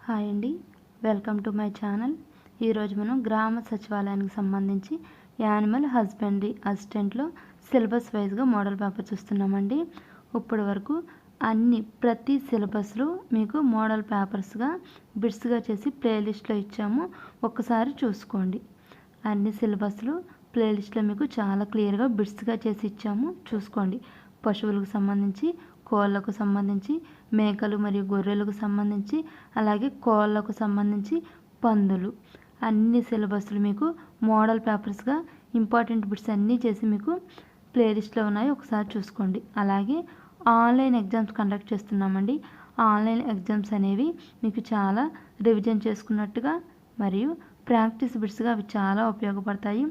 Hi అండి, welcome to my channel. ఈరోజు మనం గ్రామ సచివాలయానికి సంబంధించి యానిమల్ హస్బెండరీ అసిస్టెంట్లో సిలబస్ వైజ్గా మోడల్ పేపర్ చూస్తున్నామండి. ఇప్పటి వరకు ప్రతి సిలబస్లో మీకు మోడల్ పేపర్స్గా బిట్స్గా చేసి ప్లేలిస్ట్లో ఇచ్చాము. ఒక్కసారి చూసుకోండి. అన్ని సిలబస్లు ప్లేలిస్ట్లో మీకు చాలా క్లియర్గా బిట్స్గా చేసి ఇచ్చాము, చూసుకోండి. పశువులకు సంబంధించి, కోళ్ళకు సంబంధించి, మేకలు మరియు గొర్రెలకు సంబంధించి, అలాగే కోళ్ళకు సంబంధించి, పందులు, అన్ని సిలబస్లు మీకు మోడల్ పేపర్స్గా ఇంపార్టెంట్ బిట్స్ అన్నీ చేసి మీకు ప్లేలిస్ట్లో ఉన్నాయి, ఒకసారి చూసుకోండి. అలాగే ఆన్లైన్ ఎగ్జామ్స్ కండక్ట్ చేస్తున్నామండి. ఆన్లైన్ ఎగ్జామ్స్ అనేవి మీకు చాలా రివిజన్ చేసుకున్నట్టుగా మరియు ప్రాక్టీస్ బిట్స్గా అవి చాలా ఉపయోగపడతాయి.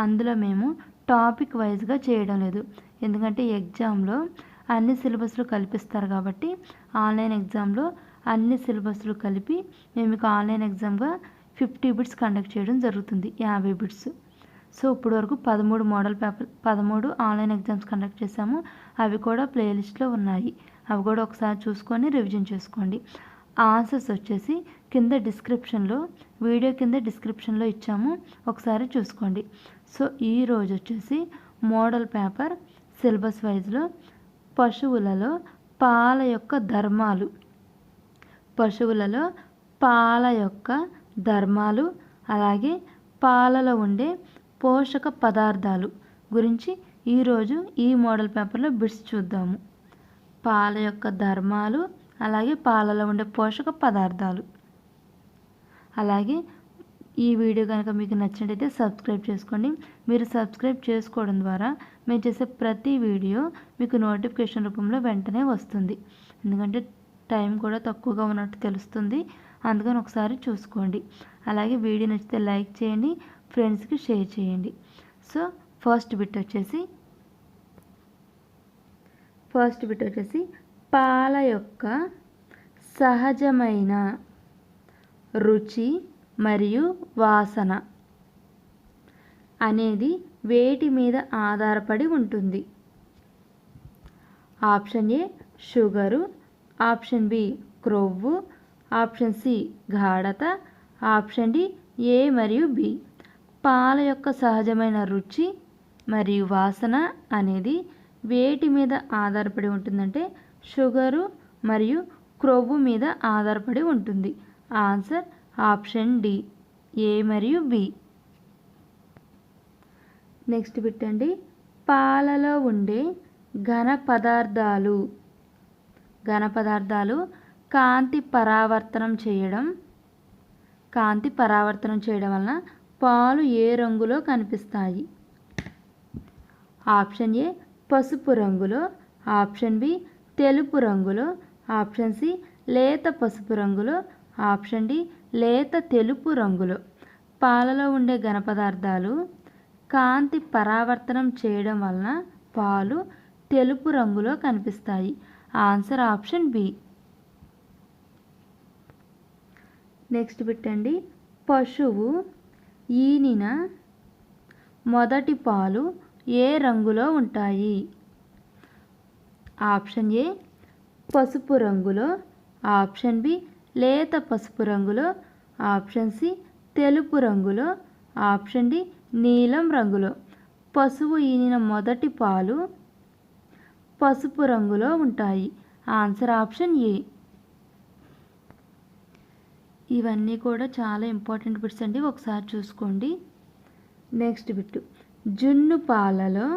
అందులో మేము టాపిక్ వైజ్గా చేయడం లేదు, ఎందుకంటే ఎగ్జామ్లో అన్ని సిలబస్లు కల్పిస్తారు కాబట్టి ఆన్లైన్ ఎగ్జామ్లో అన్ని సిలబస్లు కలిపి మేము మీకు ఆన్లైన్ ఎగ్జామ్గా 50 బిట్స్ కండక్ట్ చేయడం జరుగుతుంది, 50 బిట్స్. సో ఇప్పుడు వరకు 13 ఆన్లైన్ ఎగ్జామ్స్ కండక్ట్ చేశాము. అవి కూడా ప్లేలిస్ట్లో ఉన్నాయి, అవి కూడా ఒకసారి చూసుకొని రివిజన్ చేసుకోండి. ఆన్సర్స్ వచ్చేసి కింద డిస్క్రిప్షన్లో, వీడియో కింద డిస్క్రిప్షన్లో ఇచ్చాము, ఒకసారి చూసుకోండి. సో ఈరోజు వచ్చేసి మోడల్ పేపర్ సిలబస్ వైజ్లో పశువులలో పాల యొక్క ధర్మాలు, అలాగే పాలలో ఉండే పోషక పదార్థాలు గురించి ఈరోజు ఈ మోడల్ పేపర్లో బిట్స్ చూద్దాము. పాల యొక్క ధర్మాలు, అలాగే పాలలో ఉండే పోషక పదార్థాలు. అలాగే ఈ వీడియో కనుక మీకు నచ్చినట్టయితే సబ్స్క్రైబ్ చేసుకోండి. మీరు సబ్స్క్రైబ్ చేసుకోవడం ద్వారా మేము చేసే ప్రతి వీడియో మీకు నోటిఫికేషన్ రూపంలో వెంటనే వస్తుంది. ఎందుకంటే టైం కూడా తక్కువగా ఉన్నట్టు తెలుస్తుంది, అందుకని ఒకసారి చూసుకోండి. అలాగే వీడియో నచ్చితే లైక్ చేయండి, ఫ్రెండ్స్కి షేర్ చేయండి. సో ఫస్ట్ బిట్ వచ్చేసి పాల యొక్క సహజమైన రుచి మరియు వాసన అనేది వేటి మీద ఆధారపడి ఉంటుంది? Option A sugar, option B క్రొవ్వు, ఆప్షన్ సి గాఢత, ఆప్షన్ డి ఏ మరియు బి. పాల యొక్క సహజమైన రుచి మరియు వాసన అనేది వేటి మీద ఆధారపడి ఉంటుందంటే షుగరు మరియు క్రొవ్వు మీద ఆధారపడి ఉంటుంది. ఆన్సర్ ఆప్షన్ డి, ఏ మరియు బి. నెక్స్ట్ బిట్టండి, పాలలో ఉండే ఘన పదార్థాలు కాంతి పరావర్తనం చేయడం వలన పాలు ఏ రంగులో కనిపిస్తాయి? ఆప్షన్ ఏ పసుపు రంగులో, ఆప్షన్ బి తెలుపు రంగులో, ఆప్షన్ సి లేత పసుపు రంగులో, ఆప్షన్ డి లేత తెలుపు రంగులో. పాలలో ఉండే ఘన పదార్థాలు కాంతి పరావర్తనం చేయడం వలన పాలు తెలుపు రంగులో కనిపిస్తాయి. Answer option B. నెక్స్ట్ బిట్టండి, పశువు ఈనిన మొదటి పాలు ఏ రంగులో ఉంటాయి? ఆప్షన్ ఏ పసుపు రంగులో, ఆప్షన్ బి లేత పసుపు రంగులో, ఆప్షన్ సి తెలుపు రంగులో, ఆప్షన్ డి నీలం రంగులో. పశువు ఈనిన మొదటి పాలు పసుపు రంగులో ఉంటాయి. Answer option A. ఇవన్నీ కూడా చాలా ఇంపార్టెంట్ బిట్స్ అండి, ఒకసారి చూసుకోండి. నెక్స్ట్ బిట్, జున్ను పాలలో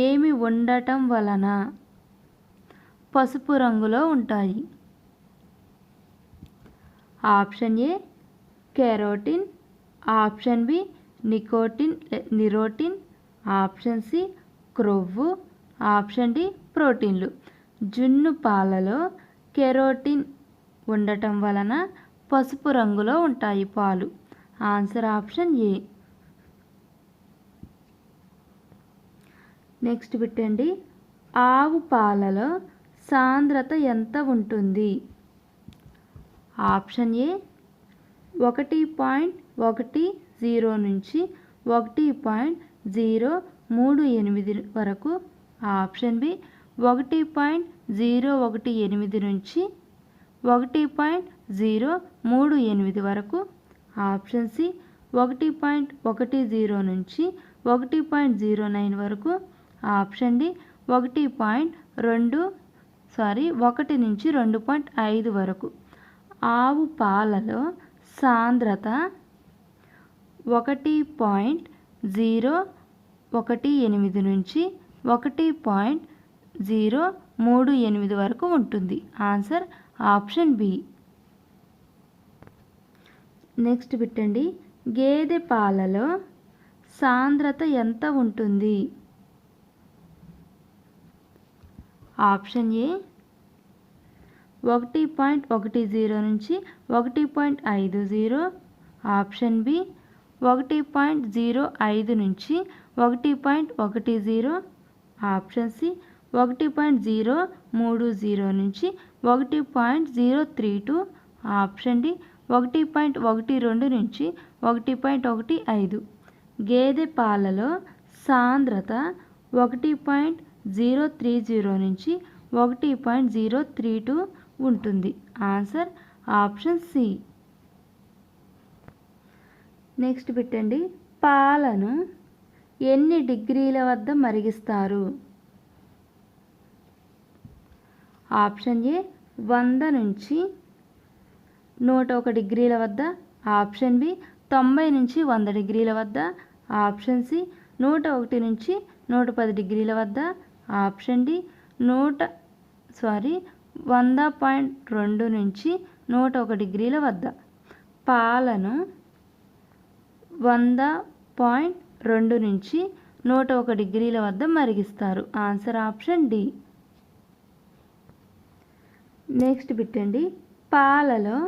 ఏమి ఉండటం వలన పసుపు రంగులో ఉంటాయి? Option A carotene, option B నిరోటిన్, ఆప్షన్ సి క్రొవ్వు, ఆప్షన్ డి ప్రోటీన్లు. జున్ను పాలలో కెరోటిన్ ఉండటం వలన పసుపు రంగులో ఉంటాయి పాలు. Answer option A. నెక్స్ట్ బిట్టండి, ఆవు పాలలో సాంద్రత ఎంత ఉంటుంది? ఆప్షన్ ఏ 1.10 నుంచి 1.038 వరకు, ఆప్షన్ బి 1.018 నుంచి 1.038 వరకు. ఆప్షన్ సి 1.10 నుంచి 1.09 వరకు. ఆప్షన్ డి 1 నుంచి 2.5 వరకు. ఆవు పాలలో సాంద్రత 1.018 నుంచి 1.038 వరకు ఉంటుంది. Answer option B. నెక్స్ట్ పెట్టండి, గేదె పాలలో సాంద్రత ఎంత ఉంటుంది? ఆప్షన్ ఏ 1.10 నుంచి 1.50. ఆప్షన్ బి 1.05 నుంచి 1.10. ఆప్షన్ సి 1.030 నుంచి 1.032. ఆప్షన్ డి 1.12 నుంచి 1.15. గేదె పాలలో సాంద్రత 1.030 నుంచి 1.032 ఉంటుంది. Answer option C. నెక్స్ట్ పెట్టండి, పాలను ఎన్ని డిగ్రీల వద్ద మరిగిస్తారు? ఆప్షన్ ఏ 100 నుంచి 101 డిగ్రీల వద్ద. ఆప్షన్ బి 90 నుంచి 100 డిగ్రీల వద్ద. ఆప్షన్ సి 101 నుంచి 110 డిగ్రీల వద్ద. ఆప్షన్ డి 100.2 నుంచి 101 డిగ్రీల వద్ద. పాలను 100.2 నుంచి 101 డిగ్రీల వద్ద మరిగిస్తారు. Answer option D. నెక్స్ట్ పెట్టండి, పాలలో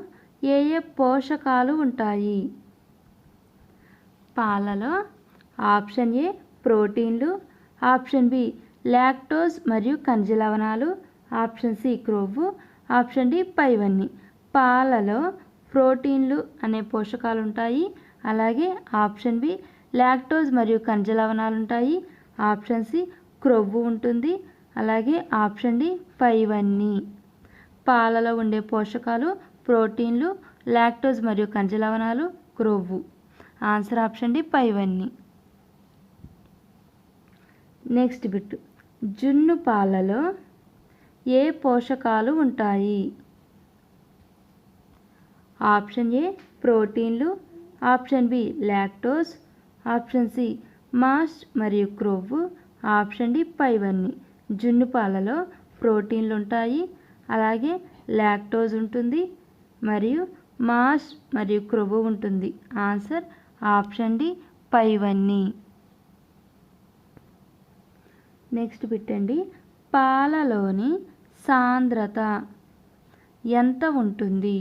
ఏ పోషకాలు ఉంటాయి? పాలలో ఆప్షన్ ఏ ప్రోటీన్లు. ఆప్షన్ బి లాక్టోజ్ మరియు ఖనిజ లవణాలు. ఆప్షన్ సి క్రొవ్వు. ఆప్షన్ డి పైవన్నీ. పాలలో ప్రోటీన్లు అనే పోషకాలు ఉంటాయి. అలాగే ఆప్షన్ బి లాక్టోజ్ మరియు ఖనిజ లవణాలు ఉంటాయి. ఆప్షన్ సి క్రొవ్వు ఉంటుంది. అలాగే ఆప్షన్ డి పైవన్నీ. పాలలో ఉండే పోషకాలు ప్రోటీన్లు, లాక్టోజ్ మరియు ఖనిజ లవణాలు, క్రొవ్వు. ఆన్సర్ ఆప్షన్ డి పైవన్నీ. నెక్స్ట్ బిట్, జున్ను పాలలో ఏ పోషకాలు ఉంటాయి? ఆప్షన్ ఏ ప్రోటీన్లు. Option B lactose. Option C మాస్ట్ మరియు క్రొవ్వు. ఆప్షన్ డి పైవన్నీ. జున్ను పాలలో ప్రోటీన్లు ఉంటాయి, అలాగే లాక్టోజ్ ఉంటుంది, మరియు మాస్ట్ మరియు క్రొవ్వు ఉంటుంది. ఆన్సర్ ఆప్షన్ డి పైవన్నీ. నెక్స్ట్ పెట్టండి, పాలలోని సాంద్రత ఎంత ఉంటుంది?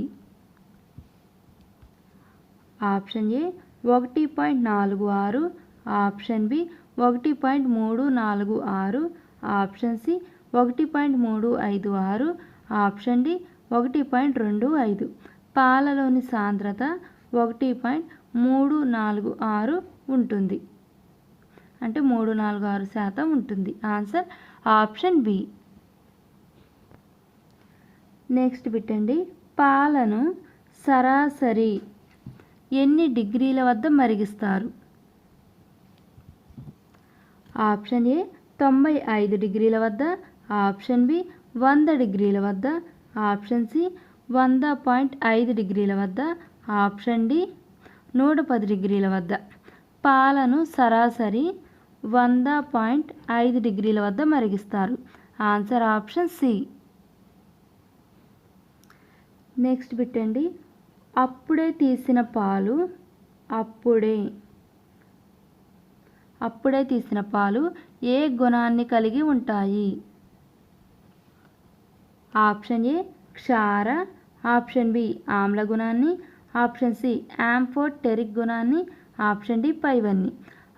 Option A 1.46. Option B 1.346. Option C 1.356. Option D 1.25. పాలలోని సాంద్రత 1.346 ఉంటుంది, అంటే 346% ఉంటుంది. Answer option B. నెక్స్ట్ పెట్టండి, పాలను సరాసరి ఎన్ని డిగ్రీల వద్ద మరిగిస్తారు? ఆప్షన్ ఏ 95 డిగ్రీల వద్ద. ఆప్షన్ బి 100 డిగ్రీల వద్ద. ఆప్షన్ సి 100.5 డిగ్రీల వద్ద. ఆప్షన్ డి 110 డిగ్రీల వద్ద. పాలను సరాసరి 100.5 డిగ్రీల వద్ద మరిగిస్తారు. Answer option C. నెక్స్ట్ పెట్టండి, అప్పుడే తీసిన పాలు అప్పుడే తీసిన పాలు ఏ గుణాన్ని కలిగి ఉంటాయి? ఆప్షన్ ఏ క్షార. ఆప్షన్ బి ఆమ్ల గుణాన్ని. ఆప్షన్ సి యాంఫోటెరిక్ గుణాన్ని. ఆప్షన్ డి పైవన్నీ.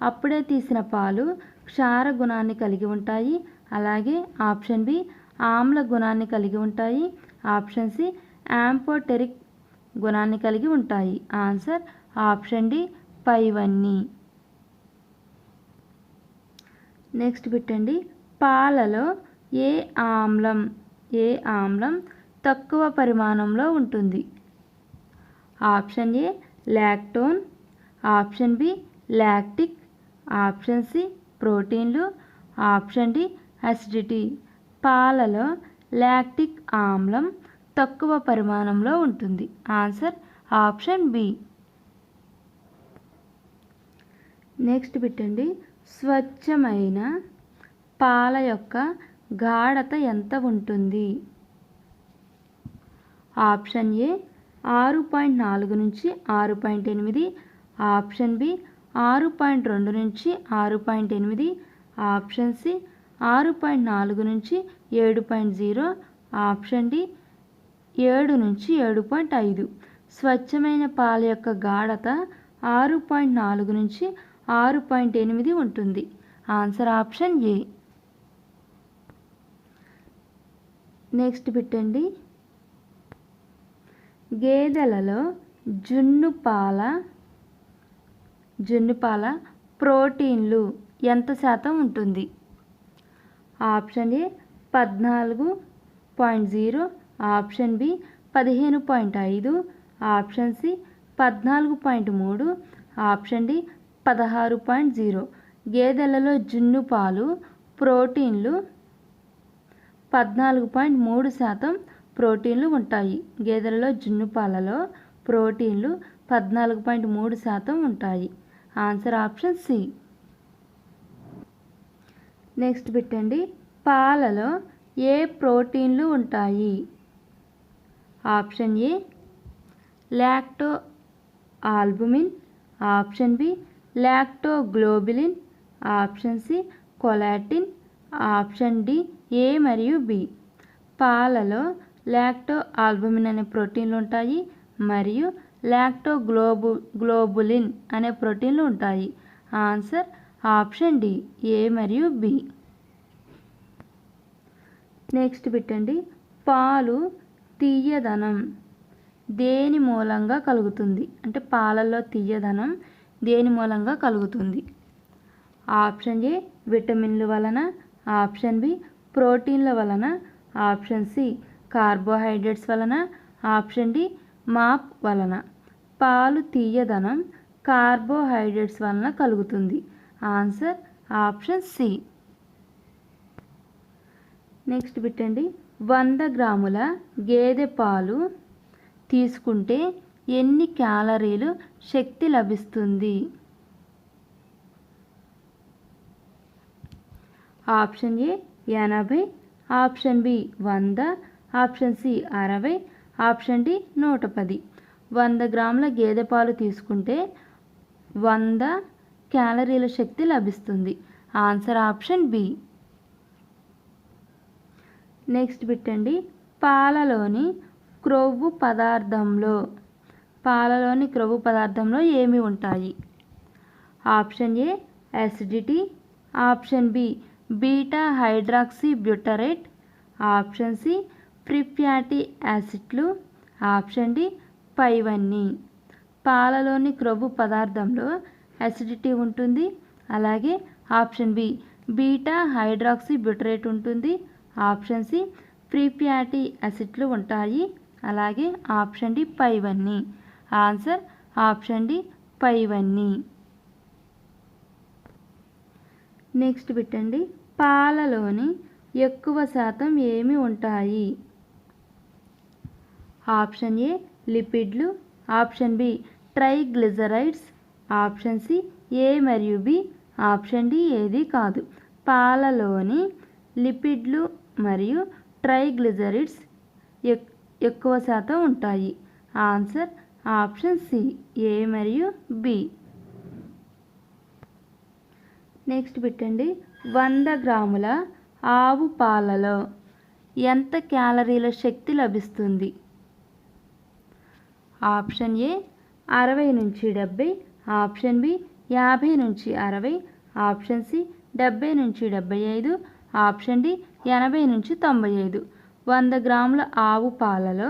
అప్పుడే తీసిన పాలు క్షార గుణాన్ని కలిగి ఉంటాయి, అలాగే ఆప్షన్ బి ఆమ్ల గుణాన్ని కలిగి ఉంటాయి. ఆప్షన్ సి యాంఫోటెరిక్ గుణాన్ని కలిగి ఉంటాయి. ఆన్సర్ ఆప్షన్ డి పైవన్నీ. నెక్స్ట్ పెట్టండి, పాలలో ఏ ఆమ్లం తక్కువ పరిమాణంలో ఉంటుంది. Option A lactone, option B lactic, option C ప్రోటీన్లు, ఆప్షన్ డి అసిడిటీ. పాలలో లాక్టిక్ ఆమ్లం తక్కువ పరిమాణంలో ఉంటుంది. Answer option B. నెక్స్ట్ పెట్టండి, స్వచ్ఛమైన పాల యొక్క గాఢత ఎంత ఉంటుంది? ఆప్షన్ ఏ 6.4 నుంచి 6.8, ఆప్షన్ బి 6.2 నుంచి 6.8, ఆప్షన్ సి 6.4 నుంచి 7.0, ఆప్షన్ డి 7 నుంచి 7.5. స్వచ్ఛమైన పాల యొక్క గాఢత 6.4 నుంచి 6.8 ఉంటుంది. Answer option A. నెక్స్ట్ పెట్టండి, గేదెలలో జున్ను పాల ప్రోటీన్లు ఎంత శాతం ఉంటుంది? Option A 14.0, option B 15.5, option C 14.3, option D 16.0. గేదెలలో జున్ను పాలు ప్రోటీన్లు 14.3% ప్రోటీన్లు ఉంటాయి. గేదెలలో జున్ను పాలలో ప్రోటీన్లు 14.3% ఉంటాయి. Answer option C. నెక్స్ట్ పెట్టండి, పాలలో ఏ ప్రోటీన్లు ఉంటాయి? Option A lacto albumin, option B lactoglobulin, option C కొలాటిన్, ఆప్షన్ డి ఏ మరియు బి. పాలలో లాక్టో ఆల్బుమిన్ అనే ప్రోటీన్లు ఉంటాయి మరియు లాక్టోగ్లోబులిన్ అనే ప్రోటీన్లు ఉంటాయి. ఆన్సర్ ఆప్షన్ డి ఏ మరియు బి. నెక్స్ట్ పెట్టండి, పాలు తీయదనం దేని మూలంగా కలుగుతుంది? అంటే పాలల్లో తీయదనం దేని మూలంగా కలుగుతుంది? ఆప్షన్ ఏ విటమిన్ల వలన, ఆప్షన్ బి ప్రోటీన్ల వలన, ఆప్షన్ సి కార్బోహైడ్రేట్స్ వలన, ఆప్షన్ డి మాప్ వలన. పాలు తీయదనం కార్బోహైడ్రేట్స్ వలన కలుగుతుంది. Answer option C. నెక్స్ట్ పెట్టండి, 100 గ్రాముల గేదె పాలు తీసుకుంటే ఎన్ని క్యాలరీలు శక్తి లభిస్తుంది? Option A 80, option B 100, option C 60, option D 110. 100 గ్రాముల గేదె పాలు తీసుకుంటే 100 క్యాలరీల శక్తి లభిస్తుంది. Answer option B. నెక్స్ట్ పెట్టండి, పాలలోని క్రొవ్వు పదార్థంలో ఏమి ఉంటాయి? Option A acidity, option B beta hydroxy butyrate, option C free fatty యాసిడ్లు, ఆప్షన్ డి పైవన్నీ. పాలలోని క్రొవ్వు పదార్థంలో అసిడిటీ ఉంటుంది, అలాగే option B beta hydroxy butyrate ఉంటుంది, ఆప్షన్ సి ఫ్రీ ఫ్యాటీ యాసిడ్లు ఉంటాయి, అలాగే ఆప్షన్ డి పైవన్నీ. ఆన్సర్ ఆప్షన్ డి పైవన్నీ. నెక్స్ట్ పెట్టండి, పాలలోని ఎక్కువ శాతం ఏమి ఉంటాయి? ఆప్షన్ ఏ లిపిడ్లు, option B triglycerides, option C A మరియు బి, ఆప్షన్ డి ఏది కాదు. పాలలోని లిపిడ్లు మరియు ట్రైగ్లిజరైడ్స్ ఎక్కువ శాతం ఉంటాయి. ఆన్సర్ ఆప్షన్ సి ఏ మరియు బి. నెక్స్ట్ పెట్టండి, 100 గ్రాముల ఆవు పాలలో ఎంత క్యాలరీల శక్తి లభిస్తుంది? ఆప్షన్ ఏ 60 నుంచి 70, ఆప్షన్ బి 50 నుంచి 60, ఆప్షన్ సి 70 నుంచి 75, ఆప్షన్ డి 80 నుంచి 95. 100 గ్రాముల ఆవు పాలలో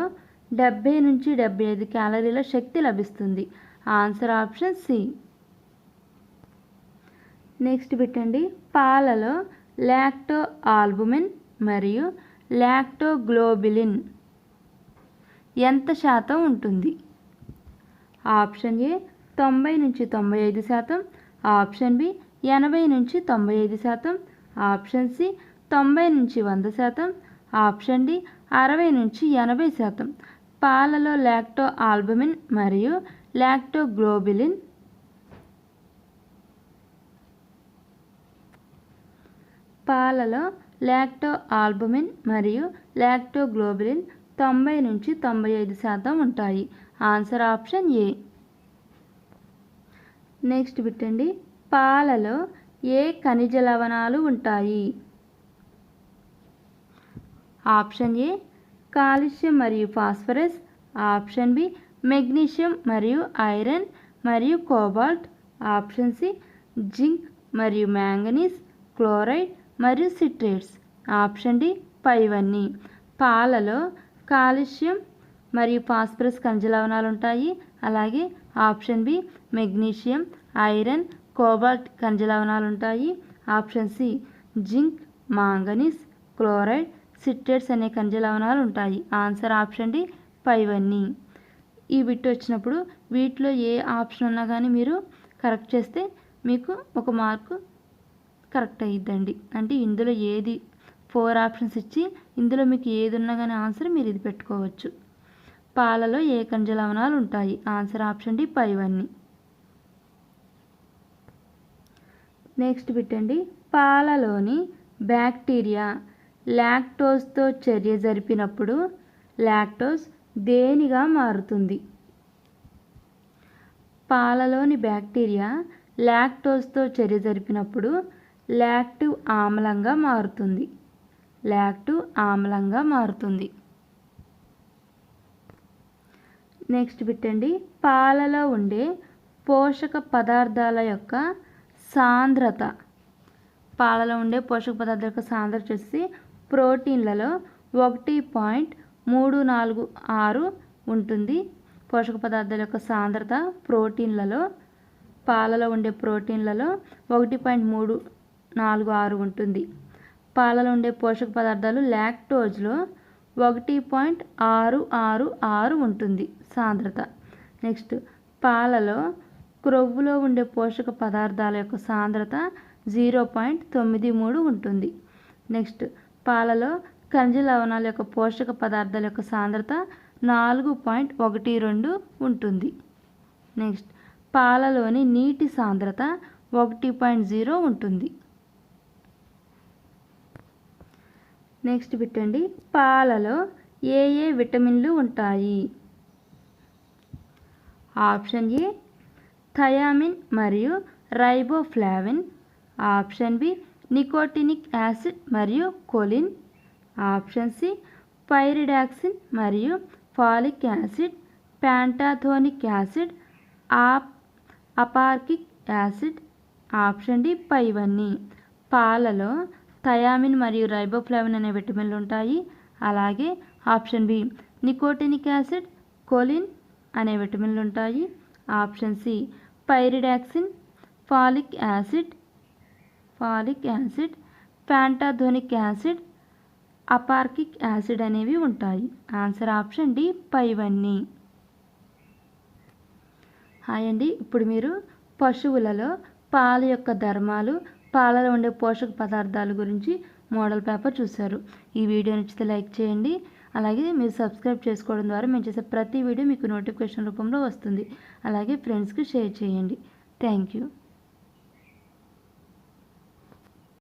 70 నుంచి 75 క్యాలరీల శక్తి లభిస్తుంది. Answer option C. నెక్స్ట్ పెట్టండి, పాలలో లాక్టో ఆల్బుమిన్ మరియు లాక్టోగ్లోబులిన్ ఎంత శాతం ఉంటుంది? ఆప్షన్ ఏ 90 నుంచి 95%, ఆప్షన్ బి 80 నుంచి 95%, ఆప్షన్ సి 90 నుంచి 100%, ఆప్షన్ డి 60 నుంచి 80%. పాలలో లాక్టో ఆల్బుమిన్ మరియు లాక్టోగ్లోబులిన్ పాలలో లాక్టో ఆల్బుమిన్ మరియు లాక్టోగ్లోబులిన్ 90 నుంచి 95% ఉంటాయి. Answer option A. నెక్స్ట్ పెట్టండి, పాలలో ఏ ఖనిజ లవణాలు ఉంటాయి? ఆప్షన్ ఏ కాల్షియం మరియు ఫాస్ఫరస్, ఆప్షన్ బి మెగ్నీషియం మరియు ఐరన్ మరియు కోబాల్ట్, ఆప్షన్ సి జింక్ మరియు మ్యాంగనీస్, క్లోరైడ్ మరియు సిట్రేట్స్, ఆప్షన్ డి పైవన్నీ. పాలలో కాల్షియం మరియు ఫాస్ఫరస్ ఖనిజ లవణాలు ఉంటాయి. అలాగే option B magnesium, iron, cobalt ఖనిజ లవణాలు ఉంటాయి. Option C zinc, manganese, chloride, citrates అనే ఖనిజ లవణాలు ఉంటాయి. ఆన్సర్ ఆప్షన్ డి పైవన్నీ. ఈ బిట్ వచ్చినప్పుడు వీటిలో ఏ ఆప్షన్ ఉన్నా కానీ మీరు కరెక్ట్ చేస్తే మీకు 1 మార్కు కరెక్ట్ అయ్యిద్దండి. అంటే ఇందులో ఏది 4 ఆప్షన్స్ ఇచ్చి ఇందులో మీకు ఏది ఉన్నా కానీ ఆన్సర్ మీరు ఇది పెట్టుకోవచ్చు. పాలలో ఏ ఖనిజ లవణాలు ఉంటాయి? ఆన్సర్ ఆప్షన్ డి పైవన్నీ. నెక్స్ట్ పెట్టండి, పాలలోని బ్యాక్టీరియా లాక్టోజ్తో చర్య జరిపినప్పుడు లాక్టోజ్ దేనిగా మారుతుంది? పాలలోని బ్యాక్టీరియా లాక్టోజ్తో చర్య జరిపినప్పుడు లాక్టివ్ ఆమ్లంగా మారుతుంది. లాక్టివ్ ఆమ్లంగా మారుతుంది. నెక్స్ట్ పెట్టండి, పాలలో ఉండే పోషక పదార్థాల యొక్క సాంద్రత. పాలలో ఉండే పోషక పదార్థాల యొక్క సాంద్రత వచ్చేసి ప్రోటీన్లలో 1.346 ఉంటుంది. పోషక పదార్థాల యొక్క సాంద్రత ప్రోటీన్లలో, పాలలో ఉండే ప్రోటీన్లలో 1.346 ఉంటుంది. పాలలో ఉండే పోషక పదార్థాలు లాక్టోజ్లో 1.666 ఉంటుంది సాంద్రత. నెక్స్ట్, పాలలో క్రొవ్వులో ఉండే పోషక పదార్థాల యొక్క సాంద్రత 0.93 ఉంటుంది. నెక్స్ట్, పాలలో ఖనిజ లవణాల యొక్క పోషక పదార్థాల యొక్క సాంద్రత 4.12 ఉంటుంది. నెక్స్ట్, పాలలోని నీటి సాంద్రత 1.0 ఉంటుంది. నెక్స్ట్ పెట్టండి, పాలలో ఏ ఏ విటమిన్లు ఉంటాయి? ఆప్షన్ ఏ థయామిన్ మరియు riboflavin, option B nicotinic acid మరియు కొలిన్, ఆప్షన్ సి పైరిడాక్సిన్ మరియు ఫాలిక్ యాసిడ్, ప్యాంటాథోనిక్ యాసిడ్, అపార్కిక్ యాసిడ్, ఆప్షన్ డి పైవన్నీ. పాలలో థయామిన్ మరియు రైబోఫ్లావిన్ అనే విటమిన్లు ఉంటాయి. అలాగే option B nicotinic acid, choline అనే విటమిన్లు ఉంటాయి. Option C pyridoxine, folic acid, pantothenic acid, అపార్కిక్ యాసిడ్ అనేవి ఉంటాయి. ఆన్సర్ ఆప్షన్ డి పైవన్నీ. హాయ్ అండి, ఇప్పుడు మీరు పశువులలో పాల యొక్క ధర్మాలు, పాలలో ఉండే పోషక పదార్థాల గురించి మోడల్ పేపర్ చూశారు. ఈ వీడియో నచ్చితే లైక్ చేయండి. అలాగే మీరు సబ్స్క్రైబ్ చేసుకోవడం ద్వారా మేము చేసే ప్రతి వీడియో మీకు నోటిఫికేషన్ రూపంలో వస్తుంది. అలాగే ఫ్రెండ్స్కి షేర్ చేయండి. Thank you.